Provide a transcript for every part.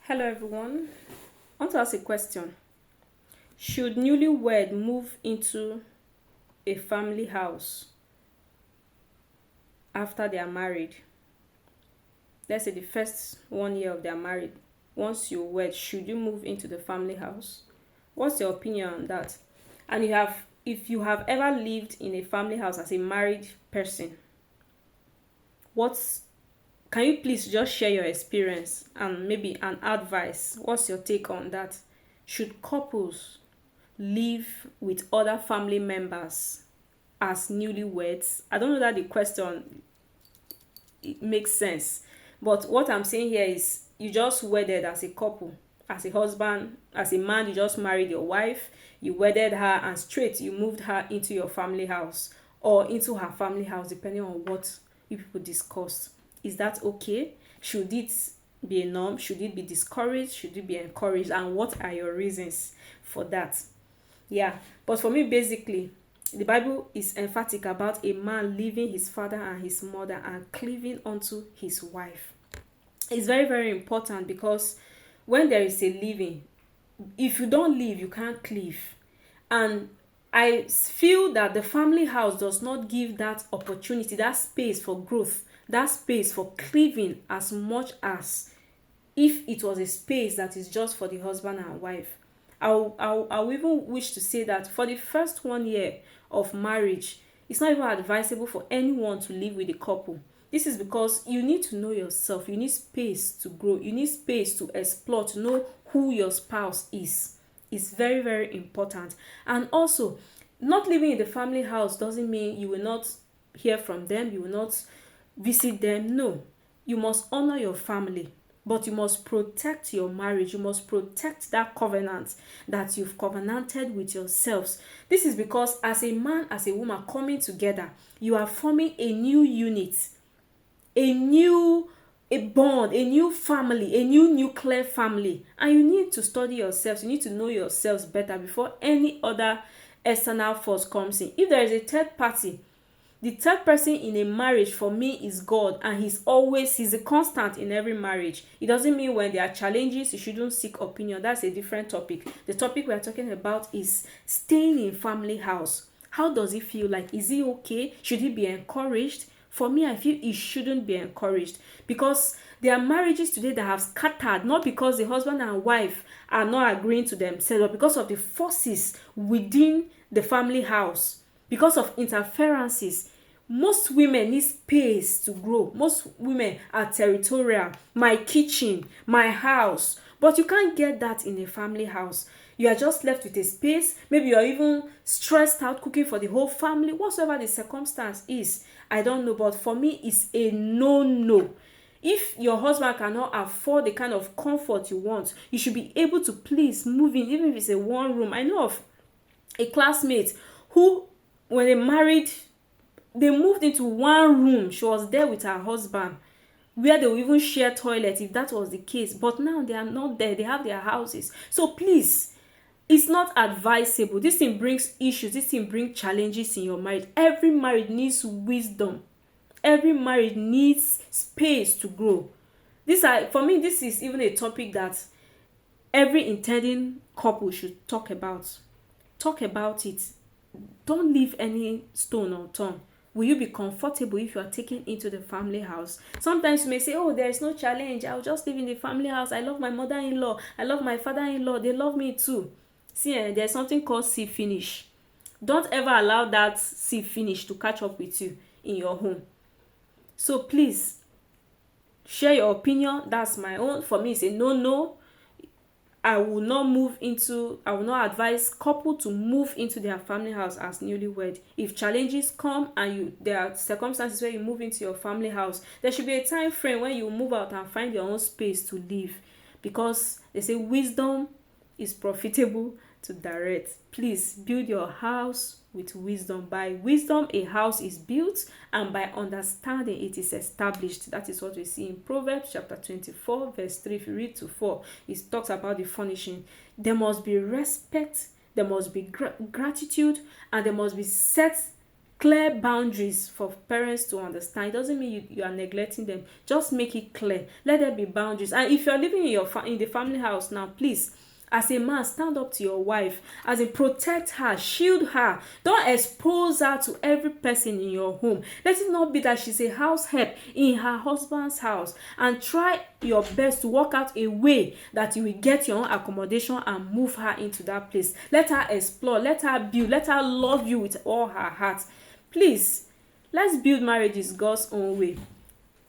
Hello everyone. I want to ask a question. Should newlywed move into a family house after they are married? Let's say the first 1 year of their married. Once you wed, should you move into the family house? What's your opinion on that? And if you have ever lived in a family house as a married person, what's can you please just share your experience and maybe an advice? What's your take on that? Should couples live with other family members as newlyweds? I don't know that the question it makes sense, but what I'm saying here is you just wedded as a couple, as a husband, as a man. You just married your wife, you wedded her, and straight you moved her into your family house or into her family house, depending on what you people discussed. Is that okay? Should it be a norm? Should it be discouraged? Should it be encouraged? And what are your reasons for that? Yeah, but for me, basically, the Bible is emphatic about a man leaving his father and his mother and cleaving unto his wife. It's very, very important because when there is a leaving, if you don't leave, you can't cleave. And I feel that the family house does not give that opportunity, that space for growth, that space for cleaving as much as if it was a space that is just for the husband and wife. I'll even wish to say that for the first 1 year of marriage, it's not even advisable for anyone to live with a couple. This is because you need to know yourself. You need space to grow. You need space to explore, to know who your spouse is. It's very, very important. And also, not living in the family house doesn't mean you will not hear from them, you will not visit them. No, you must honor your family, but you must protect your marriage. You must protect that covenant that you've covenanted with yourselves. This is because as a man, as a woman coming together, you are forming a new unit, a bond, a new family, a new nuclear family. And you need to study yourselves. You need to know yourselves better before any other external force comes in. If there is a third party, the third person in a marriage for me is God, and he's a constant in every marriage. It doesn't mean when there are challenges you shouldn't seek opinion. That's a different topic. The topic we are talking about is staying in family house. How does it feel like? Is it okay? Should it be encouraged? For me, I feel it shouldn't be encouraged because there are marriages today that have scattered, not because the husband and wife are not agreeing to themselves, but because of the forces within the family house, because of interferences. Most women need space to grow. Most women are territorial. My kitchen, my house. But you can't get that in a family house. You are just left with a space. Maybe you are even stressed out cooking for the whole family. Whatsoever the circumstance is, I don't know. But for me, it's a no-no. If your husband cannot afford the kind of comfort you want, you should be able to please move in, even if it's a one room. I know of a classmate who, when they married, they moved into one room. She was there with her husband, where they will even share toilet if that was the case. But now they are not there. They have their houses. So please, it's not advisable. This thing brings issues. This thing brings challenges in your marriage. Every marriage needs wisdom. Every marriage needs space to grow. For me, this is even a topic that every intending couple should talk about. Talk about it. Don't leave any stone unturned. Will you be comfortable if you are taken into the family house? Sometimes you may say, oh, there is no challenge. I'll just live in the family house. I love my mother-in-law. I love my father-in-law. They love me too. See, there's something called see finish. Don't ever allow that see finish to catch up with you in your home. So please, share your opinion. That's my own. For me, it's a no. I will not advise couple to move into their family house as newlywed. If challenges come and there are circumstances where you move into your family house, there should be a time frame when you move out and find your own space to live. Because they say wisdom is profitable to direct. Please build your house with wisdom. By wisdom, a house is built, and by understanding, it is established. That is what we see in Proverbs chapter 24, verse 3. If you read to 4, it talks about the furnishing. There must be respect, there must be gratitude, and there must be set clear boundaries for parents to understand. It doesn't mean you are neglecting them. Just make it clear. Let there be boundaries. And if you're living in in the family house now, please, as a man, stand up to your wife, as in protect her, shield her. Don't expose her to every person in your home. Let it not be that she's a house help in her husband's house. And try your best to work out a way that you will get your own accommodation and move her into that place. Let her explore, let her build, let her love you with all her heart. Please, let's build marriages God's own way,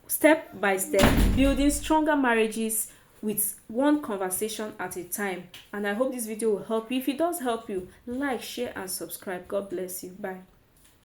step by step, building stronger marriages with one conversation at a time. And I hope this video will help you. If it does help you, like, share and subscribe. God bless you. Bye.